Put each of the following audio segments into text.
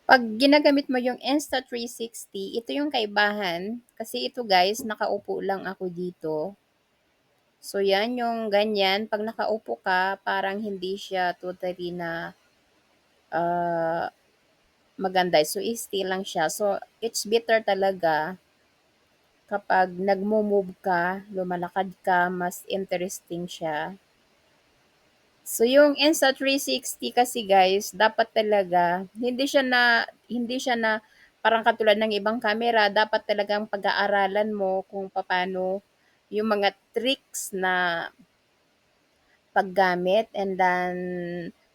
'Pag ginagamit mo yung Insta360, ito yung kaibahan. Kasi ito guys, nakaupo lang ako dito. So, yan yung ganyan. 'Pag nakaupo ka, parang hindi siya totally na ah, maganda. So, still lang siya. So, it's better talaga kapag nagmo-move ka, lumalakad ka, mas interesting siya. So, yung Insta360 kasi guys, dapat talaga hindi siya na parang katulad ng ibang camera, dapat talagang pag-aaralan mo kung paano yung mga tricks na paggamit, and then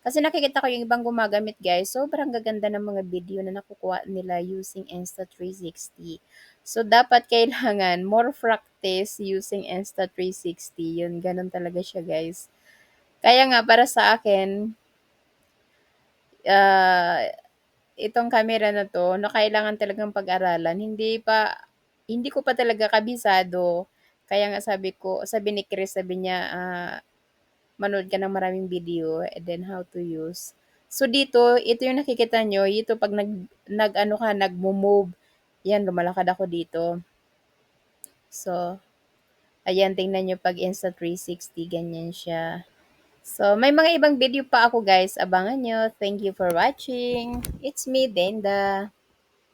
kasi nakikita ko yung ibang gumagamit guys, sobrang gaganda ng mga video na nakukuha nila using Insta360. So, dapat kailangan more practice using Insta360. Yun, ganun talaga siya guys. Kaya nga para sa akin, ah, itong camera na 'to na kailangan talagang pag-aralan. Hindi ko pa talaga kabisado. Kaya nga sabi ni Chris, sabi niya, manood ka ng maraming video and then how to use. So dito, ito yung nakikita niyo, ito 'pag nag-ano ka, nagmo-move, 'yan lumalakad ako dito. So, ayan tingnan niyo 'pag Insta360 ganyan siya. So, may mga ibang video pa ako guys, abangan nyo. Thank you for watching. It's me, Denda.